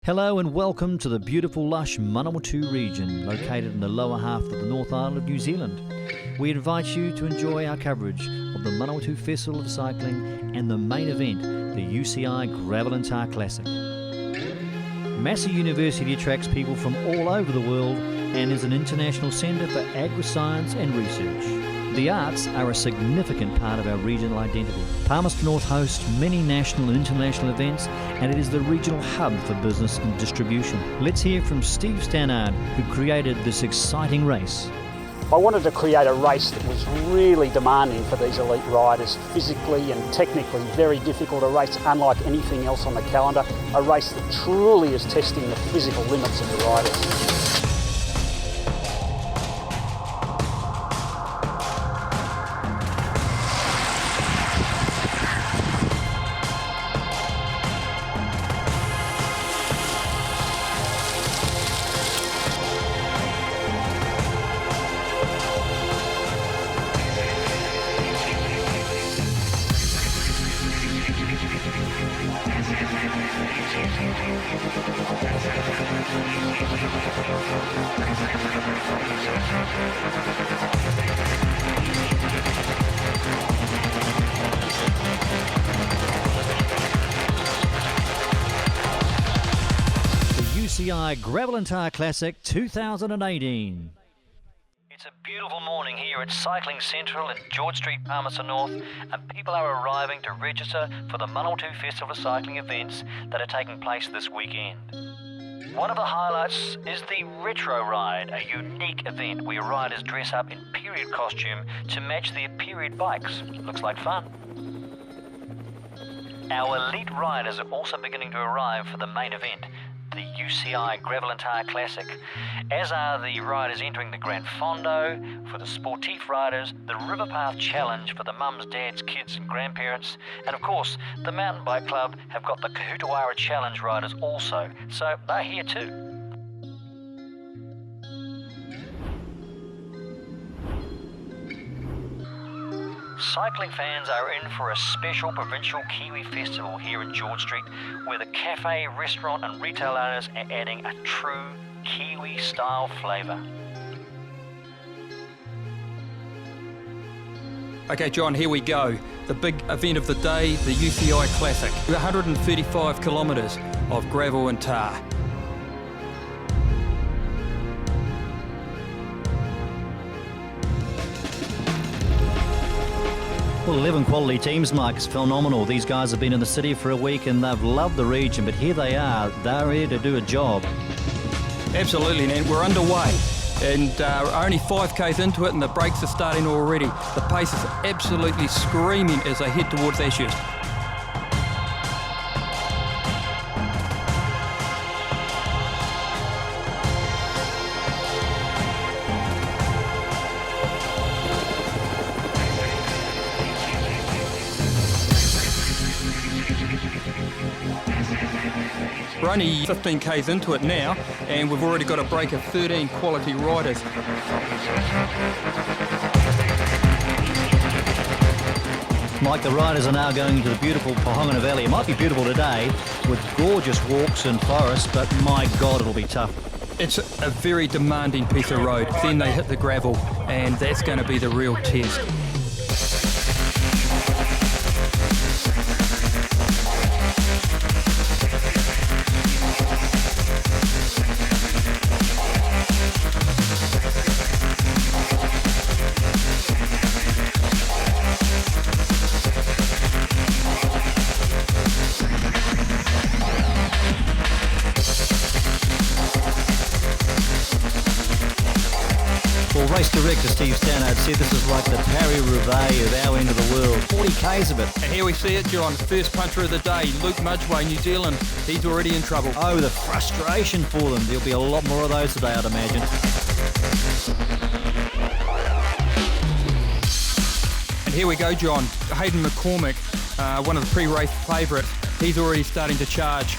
Hello and welcome to the beautiful lush Manawatu region, located in the lower half of the North Island of New Zealand. We invite you to enjoy our coverage of the Manawatu Festival of Cycling and the main event, the UCI Gravel and Tar Classic. Massey University attracts people from all over the world and is an international centre for agri-science and research. The arts are a significant part of our regional identity. Palmerston North hosts many national and international events, and it is the regional hub for business and distribution. Let's hear from Steve Stannard, who created this exciting race. I wanted to create a race that was really demanding for these elite riders, physically and technically very difficult, a race unlike anything else on the calendar, a race that truly is testing the physical limits of the riders. UCI Gravel and Tar Classic 2018. It's a beautiful morning here at Cycling Central in George Street, Palmerston North, and people are arriving to register for the Manawatu Festival of Cycling events that are taking place this weekend. One of the highlights is the Retro Ride, a unique event where riders dress up in period costume to match their period bikes. Looks like fun. Our elite riders are also beginning to arrive for the main event, the UCI Gravel and Tar Classic, as are the riders entering the Grand Fondo for the Sportif riders, the Riverpath Challenge for the mums, dads, kids and grandparents, and of course the Mountain Bike Club have got the Kahutawara Challenge riders also, so they're here too. Cycling fans are in for a special provincial Kiwi festival here in George Street, where the cafe, restaurant and retail owners are adding a true Kiwi style flavour. Okay, John, here we go. The big event of the day, the UCI Classic. 135 kilometres of gravel and tar. Well, 11 quality teams, Mike. It's phenomenal. These guys have been in the city for a week and they've loved the region, but here they are. They're here to do a job. Absolutely, and we're underway. And only 5Ks into it and the brakes are starting already. The pace is absolutely screaming as they head towards Ashurst. We're only 15Ks into it now, and we've already got a break of 13 quality riders. Mike, the riders are now going into the beautiful Pohongona Valley. It might be beautiful today with gorgeous walks and forests, but my God, it'll be tough. It's a very demanding piece of road. Then they hit the gravel, and that's going to be the real test. Well, race director Steve Stannard said this is like the Paris-Roubaix of our end of the world. 40Ks of it. And here we see it, John. First puncher of the day, Luke Mudgway, New Zealand. He's already in trouble. Oh, the frustration for them. There'll be a lot more of those today, I'd imagine. And here we go, John. Hayden McCormick, one of the pre-race favourites. He's already starting to charge.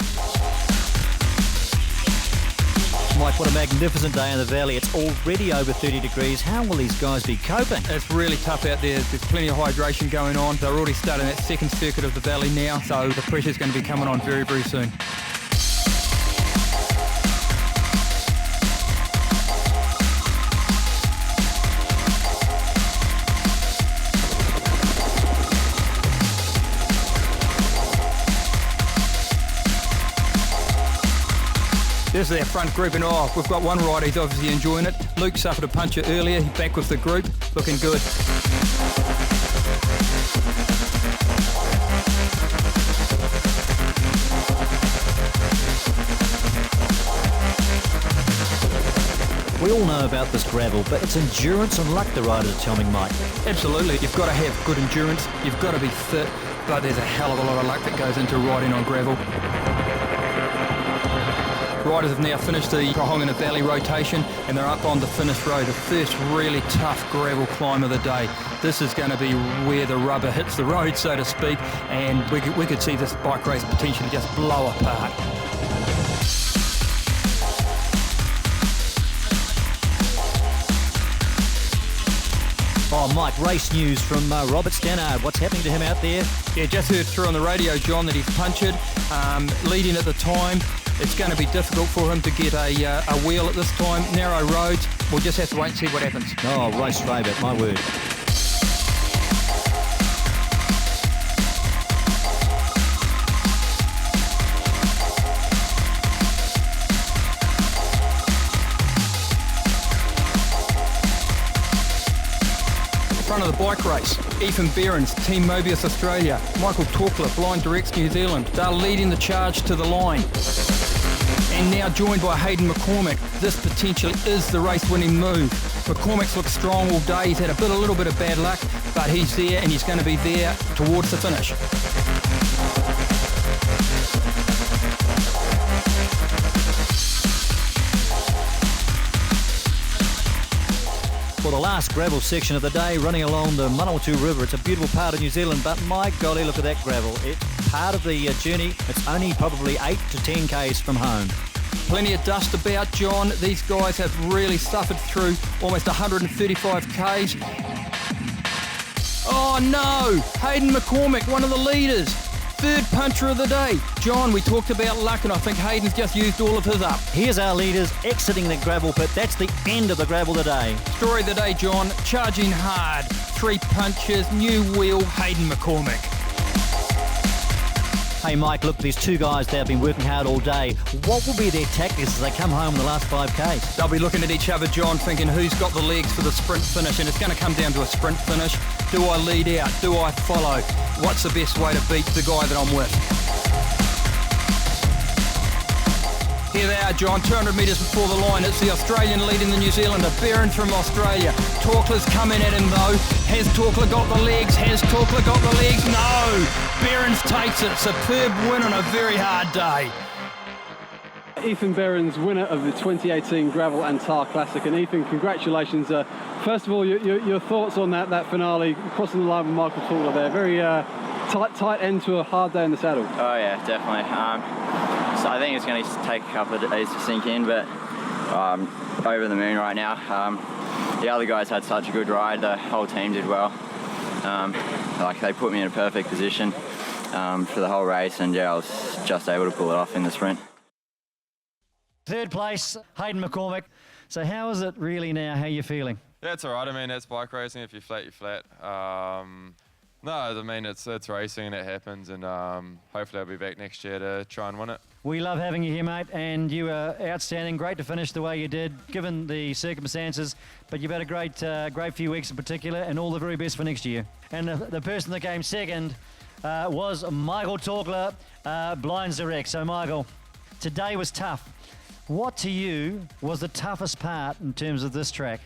Mike, what a magnificent day in the valley. It's already over 30 degrees. How will these guys be coping? It's really tough out there. There's plenty of hydration going on. They're already starting that second circuit of the valley now, so the pressure's going to be coming on very, very soon. This is our front group, and we've got one rider who's obviously enjoying it. Luke suffered a puncture earlier. He's back with the group, looking good. We all know about this gravel, but it's endurance and luck the riders are telling Mike. Absolutely. You've got to have good endurance. You've got to be fit, but there's a hell of a lot of luck that goes into riding on gravel. Riders have now finished the Rahongana Valley rotation and they're up on the finish road, the first really tough gravel climb of the day. This is going to be where the rubber hits the road, so to speak, and we could see this bike race potentially just blow apart. Oh, Mike, race news from Robert Stannard. What's happening to him out there? Yeah, just heard through on the radio, John, that he's punctured, leading at the time. It's going to be difficult for him to get a wheel at this time. Narrow roads. We'll just have to wait and see what happens. Oh, race favourite, my word. Front of the bike race, Ethan Behrens, Team Mobius Australia, Michael Torkler, Blind Directs New Zealand. They're leading the charge to the line. And now joined by Hayden McCormick. This potentially is the race-winning move. McCormick's looked strong all day. He's had a little bit of bad luck, but he's there and he's going to be there towards the finish. For the last gravel section of the day, running along the Manawatu River. It's a beautiful part of New Zealand, but my golly, look at that gravel. It's part of the journey. It's only probably 8 to 10 k's from home. Plenty of dust about, John. These guys have really suffered through almost 135 k's. Oh no! Hayden McCormick, one of the leaders. Third puncher of the day. John, we talked about luck, and I think Hayden's just used all of his up. Here's our leaders exiting the gravel pit. That's the end of the gravel today. Story of the day, John. Charging hard. 3 punches, new wheel, Hayden McCormick. Hey Mike, look, these two guys, they've been working hard all day. What will be their tactics as they come home in the last 5Ks? They'll be looking at each other, John, thinking who's got the legs for the sprint finish, and it's going to come down to a sprint finish. Do I lead out? Do I follow? What's the best way to beat the guy that I'm with? Here they are, John, 200 metres before the line. It's the Australian leading the New Zealander, Behrens from Australia. Torkler's coming at him though. Has Torkler got the legs? Has Torkler got the legs? No! Behrens takes it. Superb win on a very hard day. Ethan Behrens, winner of the 2018 Gravel and Tar Classic. And Ethan, congratulations. First of all, your thoughts on that finale, crossing the line with Michael Torkler there. Very tight end to a hard day in the saddle. Oh yeah, definitely. So I think it's going to take a couple of days to sink in, but over the moon right now. The other guys had such a good ride. The whole team did well. They put me in a perfect position for the whole race, and yeah, I was just able to pull it off in the sprint. Third place, Hayden McCormick. So how is it really now? How are you feeling? Yeah, it's all right. I mean, that's bike racing. If you're flat, you're flat. No, I mean, it's racing and it happens, and hopefully I'll be back next year to try and win it. We love having you here, mate, and you were outstanding. Great to finish the way you did, given the circumstances. But you've had a great few weeks in particular, and all the very best for next year. And the person that came second was Michael Torkler, Blinds Direct. So, Michael, today was tough. What to you was the toughest part in terms of this track?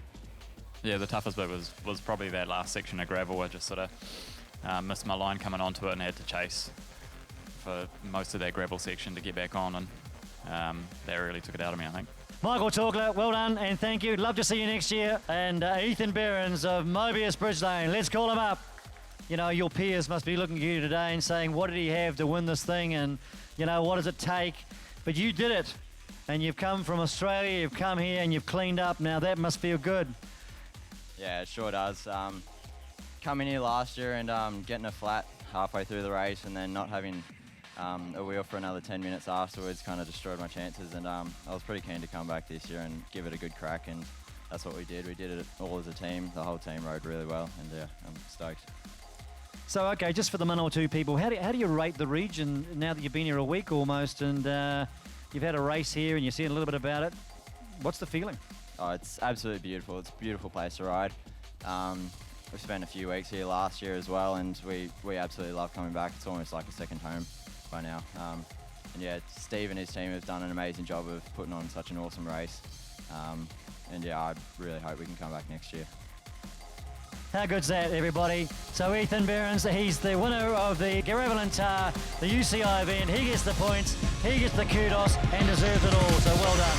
Yeah, the toughest bit was probably that last section of gravel. I just sort of missed my line coming onto it and had to chase for most of that gravel section to get back on, and that really took it out of me, I think. Michael Torkler, well done and thank you. Love to see you next year. And Ethan Behrens of Mobius Bridgelane, let's call him up. You know, your peers must be looking at you today and saying, what did he have to win this thing, and, you know, what does it take? But you did it, and you've come from Australia, you've come here and you've cleaned up. Now that must feel good. Yeah, it sure does. Coming here last year and getting a flat halfway through the race, and then not having a wheel for another 10 minutes afterwards kind of destroyed my chances, and I was pretty keen to come back this year and give it a good crack, and that's what we did. We did it all as a team. The whole team rode really well, and yeah, I'm stoked. So, okay, just for the Manawatu people, how do you rate the region now that you've been here a week almost, and You've had a race here and you're seeing a little bit about it. What's the feeling? Oh, it's absolutely beautiful. It's a beautiful place to ride. We spent a few weeks here last year as well, and we absolutely love coming back. It's almost like a second home by now. And yeah, Steve and his team have done an amazing job of putting on such an awesome race. And yeah, I really hope we can come back next year. How good's that, everybody? So Ethan Behrens, he's the winner of the Gravel and Tar, the UCI event. He gets the points, he gets the kudos, and deserves it all. So well done.